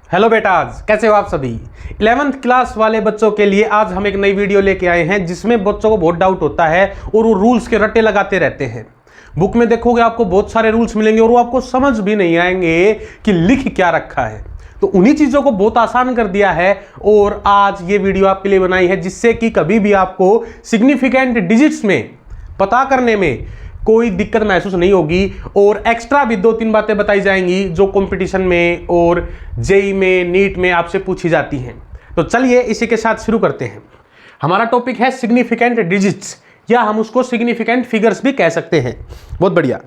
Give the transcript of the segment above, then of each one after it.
Hello बेटाज, कैसे हो आप सभी। 11th क्लास वाले बच्चों के लिए आज हम एक नई वीडियो लेके आए हैं जिसमें बच्चों को बहुत डाउट होता है और वो रूल्स के रट्टे लगाते रहते हैं। बुक में देखोगे आपको बहुत सारे रूल्स मिलेंगे और वो आपको समझ भी नहीं आएंगे कि लिख क्या रखा है। तो उन्हीं चीज़ों को बहुत आसान कर दिया है और आज ये वीडियो आपके लिए बनाई है जिससे कि कभी भी आपको सिग्निफिकेंट डिजिट्स में पता करने में कोई दिक्कत महसूस नहीं होगी और एक्स्ट्रा भी 2-3 बातें बताई जाएंगी जो कंपटीशन में और जेई में, नीट में आपसे पूछी जाती हैं। तो चलिए इसी के साथ शुरू करते हैं। हमारा टॉपिक है सिग्निफिकेंट डिजिट्स या हम उसको सिग्निफिकेंट फिगर्स भी कह सकते हैं। बहुत बढ़िया।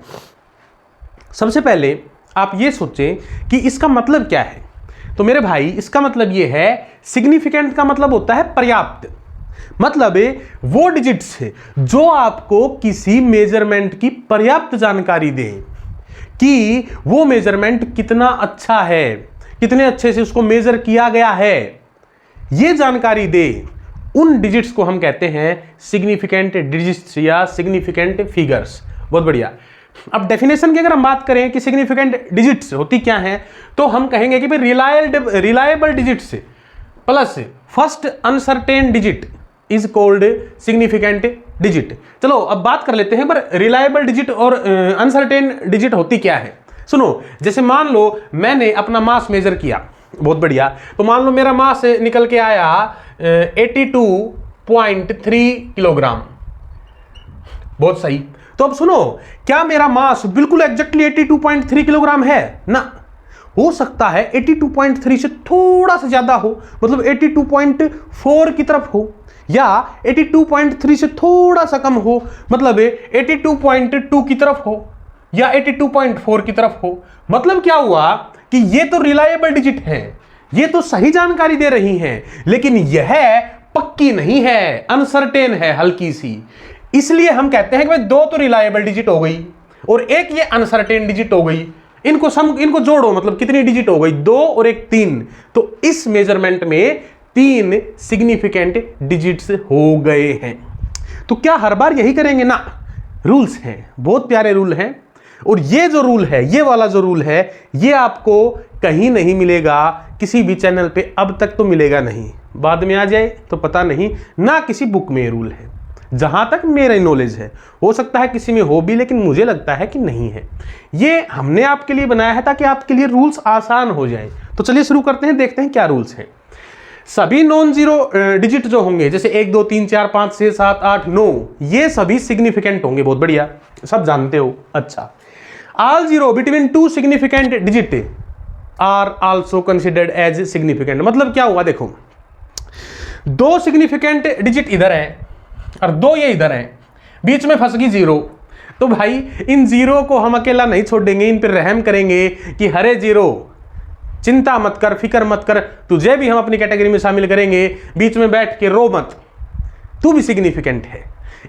सबसे पहले आप ये सोचें कि इसका मतलब क्या है। तो मेरे भाई इसका मतलब ये है, सिग्निफिकेंट का मतलब होता है पर्याप्त। मतलब वो डिजिट्स है जो आपको किसी मेजरमेंट की पर्याप्त जानकारी दे कि वो मेजरमेंट कितना अच्छा है, कितने अच्छे से उसको मेजर किया गया है, ये जानकारी दे। उन डिजिट्स को हम कहते हैं सिग्निफिकेंट डिजिट्स या सिग्निफिकेंट फिगर्स। बहुत बढ़िया। अब डेफिनेशन की अगर हम बात करें कि सिग्निफिकेंट डिजिट्स होती क्या है, तो हम कहेंगे कि भाई reliable digits plus first uncertain digit is called significant digit. चलो अब बात कर लेते हैं पर रिलायबल डिजिट और अनसर्टेन डिजिट होती क्या है। सुनो, जैसे मान लो मैंने अपना मास मेजर किया, बहुत बढ़िया। तो मान लो मेरा मास निकल के आया 82.3 किलोग्राम। बहुत सही। तो अब सुनो, क्या मेरा मास बिल्कुल एग्जैक्टली 82.3 किलोग्राम है? ना, हो सकता है 82.3 से थोड़ा सा ज्यादा हो, मतलब 82.4 की तरफ हो, या 82.3 से थोड़ा सा कम हो, मतलब 82.2 की तरफ हो, या 82.4 की तरफ हो। मतलब क्या हुआ कि ये तो रिलायबल डिजिट है, ये तो सही जानकारी दे रही हैं, लेकिन यह पक्की नहीं है, अनसर्टेन है, हल्की सी। इसलिए हम कहते हैं कि भाई दो तो रिलायबल डिजिट हो गई और एक ये अनसर्टेन डिजिट हो गई। इनको जोड़ो, मतलब कितनी डिजिट हो गई? 2 और 1 3। तो इस मेजरमेंट में 3 सिग्निफिकेंट डिजिट्स हो गए हैं। तो क्या हर बार यही करेंगे? ना, रूल्स हैं, बहुत प्यारे रूल हैं। और ये जो रूल है, ये वाला जो रूल है, ये आपको कहीं नहीं मिलेगा किसी भी चैनल पे। अब तक तो मिलेगा नहीं, बाद में आ जाए तो पता नहीं। ना किसी बुक में रूल है, जहां तक मेरा नॉलेज है। हो सकता है किसी में हो भी, लेकिन मुझे लगता है कि नहीं है। ये हमने आपके लिए बनाया है ताकि आपके लिए रूल्स आसान हो जाए। तो चलिए शुरू करते हैं, देखते हैं क्या रूल्स हैं। सभी नॉन जीरो डिजिट जो होंगे, जैसे 1 2 3 4 5 6 7 8 9, ये सभी सिग्निफिकेंट होंगे। बहुत बढ़िया, सब जानते हो। अच्छा, all zero between 2 significant digit are also considered as significant. मतलब क्या हुआ, देखो 2 सिग्निफिकेंट डिजिट इधर है और 2 ये इधर है, बीच में फंस गई 0। तो भाई इन 0 को हम अकेला नहीं छोड़ेंगे, इन पर रहम करेंगे कि हरे 0, चिंता मत कर, फिक्र मत कर, तुझे भी हम अपनी कैटेगरी में शामिल करेंगे, बीच में बैठ के रो मत, तू भी सिग्निफिकेंट है।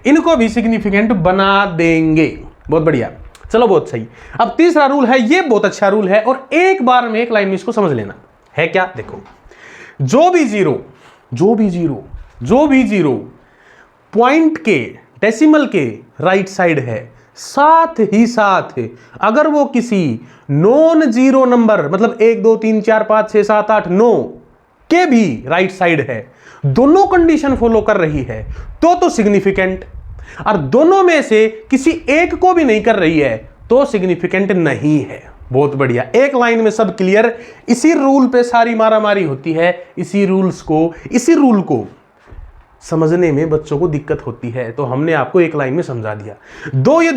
इनको भी सिग्निफिकेंट बना देंगे। बहुत बढ़िया, चलो बहुत सही। अब तीसरा रूल है, ये बहुत अच्छा रूल है और एक बार में एक लाइन में इसको समझ लेना है। क्या? देखो, जो भी जीरो पॉइंट के, डेसिमल के राइट साइड है, साथ ही साथ अगर वो किसी नॉन जीरो नंबर, मतलब 1 2 3 4 5 6 7 8 9 के भी राइट साइड है, दोनों कंडीशन फॉलो कर रही है, तो सिग्निफिकेंट। और दोनों में से किसी एक को भी नहीं कर रही है तो सिग्निफिकेंट नहीं है। बहुत बढ़िया, एक लाइन में सब क्लियर। इसी रूल पे सारी मारामारी होती है। इसी रूल को समझने में बच्चों को दिक्कत होती है, तो हमने आपको एक लाइन में समझा दिया। जो ये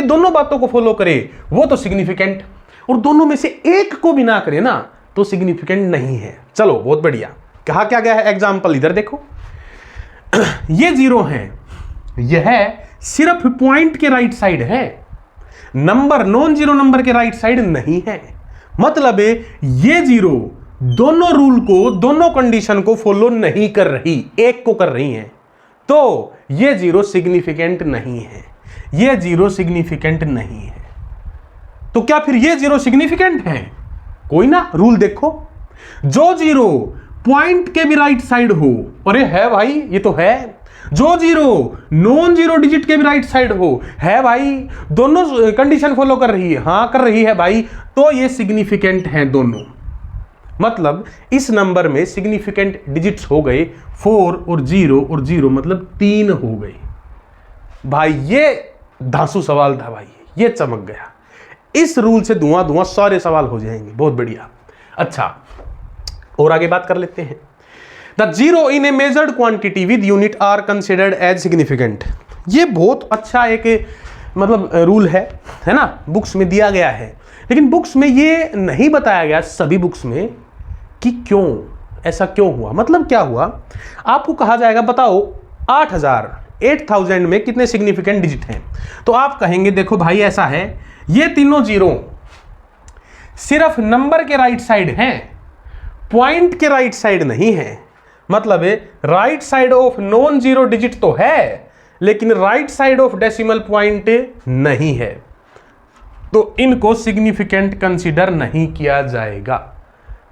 दोनों बातों को फॉलो करे वो तो सिग्निफिकेंट, और दोनों में से एक को भी ना करे ना तो सिग्निफिकेंट नहीं है। चलो बहुत बढ़िया। कहा क्या गया है? एग्जाम्पल इधर देखो, ये 0 है, यह सिर्फ पॉइंट के राइट साइड है, नंबर नॉन जीरो नंबर के राइट साइड नहीं है। मतलब ये 0 दोनों रूल को, दोनों कंडीशन को फॉलो नहीं कर रही, एक को कर रही है, तो ये 0 सिग्निफिकेंट नहीं है। ये 0 सिग्निफिकेंट नहीं है। तो क्या फिर ये 0 सिग्निफिकेंट है? कोई ना, रूल देखो, जो 0 पॉइंट के भी राइट साइड हो, अरे है भाई, ये तो है। जो 0 नॉन जीरो डिजिट के भी राइट साइड हो, है भाई, दोनों कंडीशन फॉलो कर रही है, हाँ कर रही है भाई, तो ये सिग्निफिकेंट है दोनों। मतलब इस नंबर में सिग्निफिकेंट डिजिट्स हो गए 4 और 0 मतलब 3 हो गए। भाई ये धांसू सवाल था भाई, ये चमक गया। इस रूल से धुआं धुआं सारे सवाल हो जाएंगे। बहुत बढ़िया। अच्छा, और आगे बात कर लेते हैं। The zero in a measured quantity with unit are considered as significant. ये बहुत अच्छा एक मतलब रूल है ना, बुक्स में दिया गया है, लेकिन बुक्स में ये नहीं बताया गया सभी बुक्स में कि क्यों ऐसा क्यों हुआ। मतलब क्या हुआ, आपको कहा जाएगा बताओ 8000 में कितने सिग्निफिकेंट डिजिट हैं, तो आप कहेंगे देखो भाई ऐसा है, ये तीनों जीरो सिर्फ नंबर के राइट साइड हैं, पॉइंट के राइट साइड नहीं है। मतलब right side of non zero digit तो है, लेकिन right side of decimal point नहीं है, तो इनको सिग्निफिकेंट कंसीडर नहीं किया जाएगा।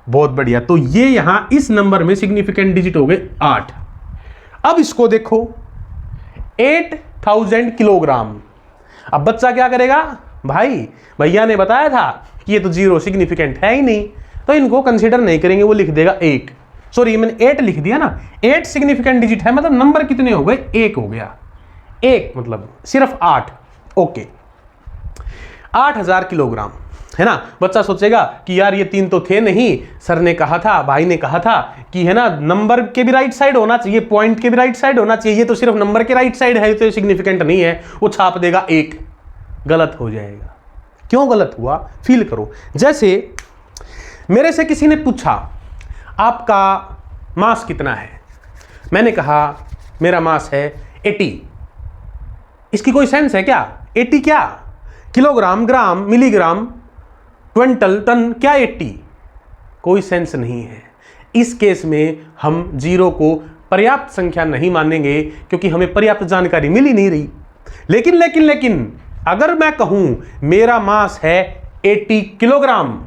बहुत बढ़िया। तो ये यहां इस नंबर में सिग्निफिकेंट डिजिट हो गए 8। अब इसको देखो 8000 किलोग्राम। अब बच्चा क्या करेगा, भाई भैया ने बताया था कि ये तो जीरो सिग्निफिकेंट है ही नहीं, तो इनको कंसीडर नहीं करेंगे, वो लिख देगा 8। सॉरी मैंने 8 लिख दिया ना, 8 सिग्निफिकेंट डिजिट है, मतलब नंबर कितने हो गए, 1 हो गया। 1 मतलब सिर्फ 8। ओके, 8000 किलोग्राम है ना। बच्चा सोचेगा कि यार ये 3 तो थे नहीं, सर ने कहा था, भाई ने कहा था कि है ना नंबर के भी राइट साइड होना चाहिए, पॉइंट के भी राइट साइड होना चाहिए, ये तो सिर्फ नंबर के राइट साइड है, तो सिग्निफिकेंट नहीं है, वो छाप देगा 1। गलत हो जाएगा। क्यों गलत हुआ, फील करो। जैसे मेरे से किसी ने पूछा आपका मास कितना है, मैंने कहा मेरा मास है 80। इसकी कोई सेंस है क्या, 80 क्या, किलोग्राम, ग्राम, मिलीग्राम, क्विंटल, टन, क्या 80? कोई सेंस नहीं है। इस केस में हम जीरो को पर्याप्त संख्या नहीं मानेंगे, क्योंकि हमें पर्याप्त जानकारी मिल ही नहीं रही। लेकिन अगर मैं कहूं मेरा मास है 80 किलोग्राम,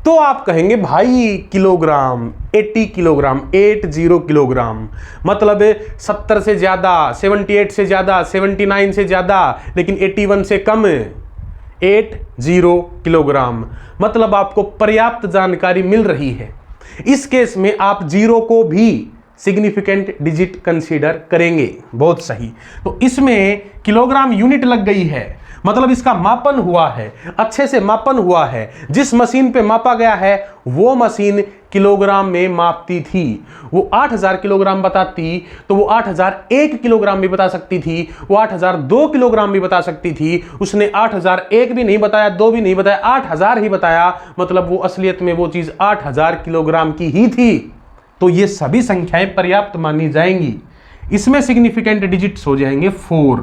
तो आप कहेंगे भाई किलोग्राम, 80 किलोग्राम, 80 किलोग्राम, मतलब 70 से ज्यादा, 78 से ज्यादा, 79 से ज्यादा, लेकिन 81 से कम, 80 किलोग्राम, मतलब आपको पर्याप्त जानकारी मिल रही है। इस केस में आप जीरो को भी सिग्निफिकेंट डिजिट कंसीडर करेंगे। बहुत सही। तो इसमें किलोग्राम यूनिट लग गई है, मतलब इसका मापन हुआ है, अच्छे से मापन हुआ है। जिस मशीन पे मापा गया है वो मशीन किलोग्राम में मापती थी। वो 8000 किलोग्राम बताती तो वो 8001 किलोग्राम भी बता सकती थी, वो 8002 किलोग्राम भी बता सकती थी। उसने 8001 भी नहीं बताया, 2 भी नहीं बताया, 8000 ही बताया, मतलब वो असलियत में वो चीज 8000 किलोग्राम की ही थी। तो ये सभी संख्याएं पर्याप्त मानी जाएंगी। इसमें सिग्निफिकेंट डिजिट्स हो जाएंगे 4।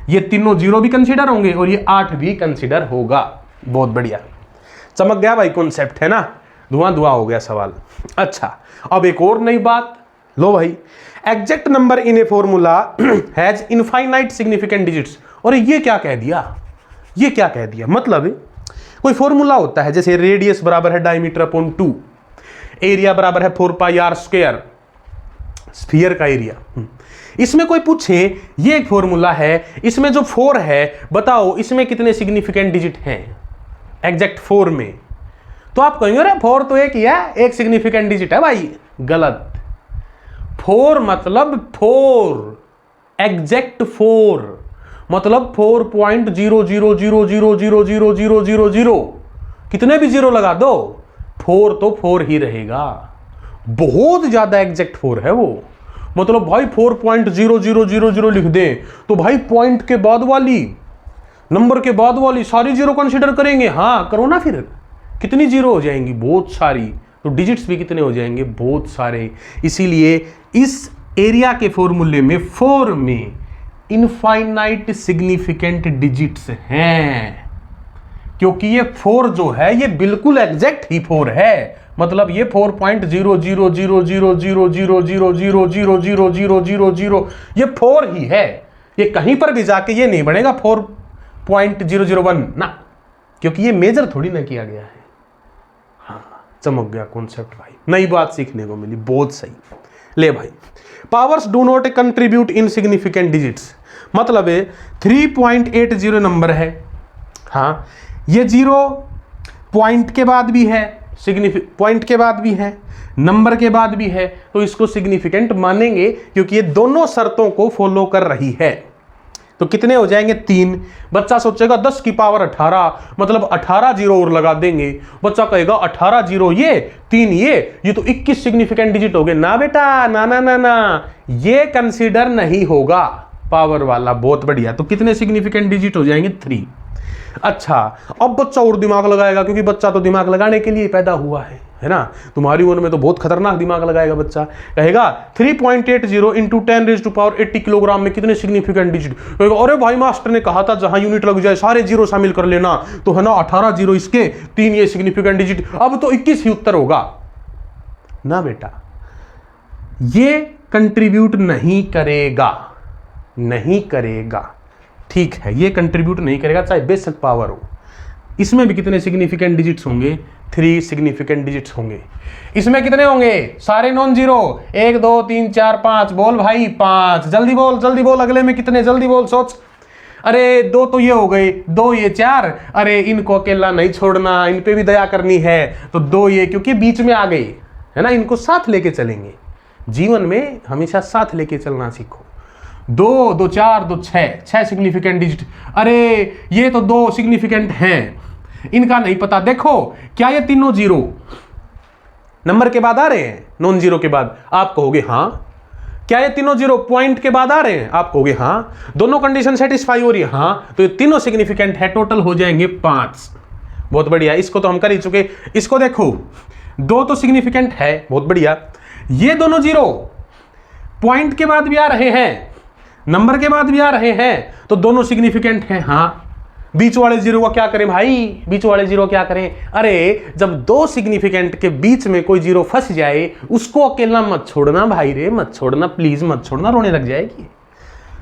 ये तीनों जीरो भी कंसीडर होंगे और ये 8 भी कंसीडर होगा। बहुत बढ़िया, चमक गया भाई कॉन्सेप्ट, है ना, धुआं धुआं हो गया सवाल। अच्छा, अब एक और नई बात लो भाई, exact number in a formula has infinite significant digits. और ये क्या कह दिया, ये क्या कह दिया, मतलब कोई फॉर्मूला होता है, जैसे रेडियस बराबर है डायमीटर अपॉन 2, एरिया बराबर है 4 पाई r स्क्वायर, स्फीयर का एरिया। इसमें कोई पूछे ये एक फॉर्मूला है, इसमें जो 4 है बताओ इसमें कितने सिग्निफिकेंट डिजिट हैं एग्जैक्ट 4 में, तो आप कहेंगे अरे 4 तो एक ही है, एक सिग्निफिकेंट डिजिट है। भाई गलत। 4 मतलब 4, एग्जैक्ट 4 मतलब 4.00000000, कितने भी जीरो लगा दो 4 तो 4 ही रहेगा। बहुत ज्यादा एग्जैक्ट 4 है वो, मतलब भाई 4.0000 लिख दें तो भाई पॉइंट के बाद वाली, नंबर के बाद वाली सारी जीरो कंसीडर करेंगे। हाँ करो ना, फिर कितनी जीरो हो जाएंगी, बहुत सारी। तो डिजिट्स भी कितने हो जाएंगे, बहुत सारे। इसीलिए इस एरिया के फॉर्मूले में 4 में इनफाइनाइट सिग्निफिकेंट डिजिट्स हैं, क्योंकि ये 4 जो है ये बिल्कुल एग्जैक्ट ही 4 है। मतलब ये 4.00000000000000 ये 4 ही है। ये कहीं पर भी जाके ये नहीं बनेगा 4.001 ना, क्योंकि ये मेजर थोड़ी ना किया गया है। हाँ चमक गया कॉन्सेप्ट भाई, नई बात सीखने को मिली। बहुत सही। ले भाई, powers do not contribute in significant digits, मतलब 3.80 नंबर है। हाँ ये 0 पॉइंट के बाद भी है, पॉइंट के बाद भी है, नंबर के बाद भी है, तो इसको सिग्निफिकेंट मानेंगे क्योंकि ये दोनों शर्तों को फॉलो कर रही है। तो कितने हो जाएंगे 3। बच्चा सोचेगा 10 की पावर 18 मतलब 18 जीरो और लगा देंगे। बच्चा कहेगा 18 जीरो ये 3 ये तो 21 सिग्निफिकेंट डिजिट हो गए। ना बेटा, ना ना ना ना, ये कंसीडर नहीं होगा पावर वाला। बहुत बढ़िया। तो कितने सिग्निफिकेंट डिजिट हो जाएंगे 3। अच्छा, अब बच्चा और दिमाग लगाएगा क्योंकि बच्चा तो दिमाग लगाने के लिए पैदा हुआ है ना। तुम्हारी उम्र में तो बहुत खतरनाक दिमाग लगाएगा बच्चा। कहेगा 3.80 इंटू 10⁻80 किलोग्राम में कितने सिग्निफिकेंट डिजिट। कहेगा अरे भाई मास्टर ने कहा था जहां यूनिट लग जाए सारे जीरो शामिल कर लेना, तो है ना 18 जीरो इसके 3 ये सिग्निफिकेंट डिजिट, अब तो 21 ही उत्तर होगा ना बेटा। ये कंट्रीब्यूट नहीं करेगा, नहीं करेगा, ठीक है, ये कंट्रीब्यूट नहीं करेगा चाहे बेशक पावर हो। इसमें भी कितने सिग्निफिकेंट डिजिट्स होंगे 3 सिग्निफिकेंट डिजिट्स होंगे। इसमें कितने होंगे सारे नॉन जीरो 1 2 3 4 5 बोल भाई 5। जल्दी बोल अगले में कितने, जल्दी बोल सोच। अरे 2 तो ये हो गए, 2 ये 4, अरे इनको अकेला नहीं छोड़ना, इन पे भी दया करनी है, तो 2 ये क्योंकि बीच में आ गए है ना, इनको साथ लेके चलेंगे। जीवन में हमेशा साथ लेके चलना सीखो। 2 2 4 2 6 सिग्निफिकेंट डिजिट। अरे ये तो 2 सिग्निफिकेंट हैं, इनका नहीं पता। देखो क्या ये तीनों जीरो नंबर के बाद आ रहे हैं, नॉन जीरो के बाद? आप कहोगे हाँ। क्या ये तीनों जीरो पॉइंट के बाद आ रहे हैं? आप कहोगे हाँ। दोनों कंडीशन सेटिस्फाई हो रही है? हाँ। तो ये तीनों सिग्निफिकेंट है, टोटल हो जाएंगे 5। बहुत बढ़िया, इसको तो हम कर ही चुके। इसको देखो 2 तो सिग्निफिकेंट है, बहुत बढ़िया। ये दोनों जीरो पॉइंट के बाद भी आ रहे हैं, नंबर के बाद भी आ रहे हैं, तो दोनों सिग्निफिकेंट हैं। हाँ, बीच वाले जीरो का क्या करें भाई, बीच वाले जीरो क्या करें? अरे जब 2 सिग्निफिकेंट के बीच में कोई जीरो फंस जाए उसको अकेला मत छोड़ना भाई रे, मत छोड़ना प्लीज, मत छोड़ना, रोने लग जाएगी।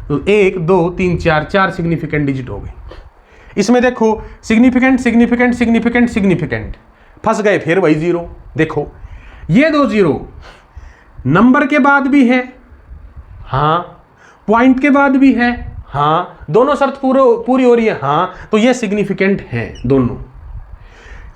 तो 1 2 3 4 सिग्निफिकेंट डिजिट हो गए। इसमें देखो सिग्निफिकेंट सिग्निफिकेंट सिग्निफिकेंट सिग्निफिकेंट फंस गए, फिर वही जीरो। देखो ये 2 जीरो नंबर के बाद भी है, हाँ, पॉइंट के बाद भी है, हाँ, दोनों शर्त पूरी हो रही है, हाँ, तो ये सिग्निफिकेंट है दोनों।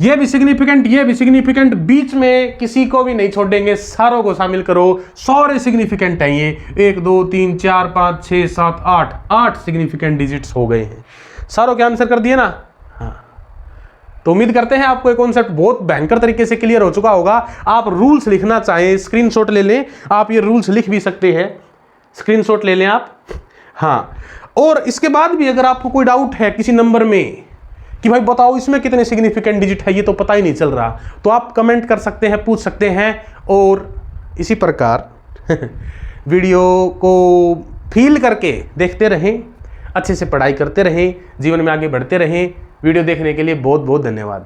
ये भी सिग्निफिकेंट, ये भी सिग्निफिकेंट, बीच में किसी को भी नहीं छोड़ेंगे, सारों को शामिल करो, सारे सिग्निफिकेंट हैं ये। 1 2 3 4 5 6 7 8 सिग्निफिकेंट डिजिट्स हो गए हैं। सारों के आंसर कर दिए ना? हाँ। तो उम्मीद करते हैं आपको ये कॉन्सेप्ट बहुत भयंकर तरीके से क्लियर हो चुका होगा। आप रूल्स लिखना चाहें स्क्रीनशॉट ले लें, आप ये रूल्स लिख भी सकते हैं, स्क्रीनशॉट ले लें आप। हाँ, और इसके बाद भी अगर आपको कोई डाउट है किसी नंबर में कि भाई बताओ इसमें कितने सिग्निफिकेंट डिजिट है, ये तो पता ही नहीं चल रहा, तो आप कमेंट कर सकते हैं, पूछ सकते हैं। और इसी प्रकार वीडियो को फील करके देखते रहें, अच्छे से पढ़ाई करते रहें, जीवन में आगे बढ़ते रहें। वीडियो देखने के लिए बहुत बहुत धन्यवाद।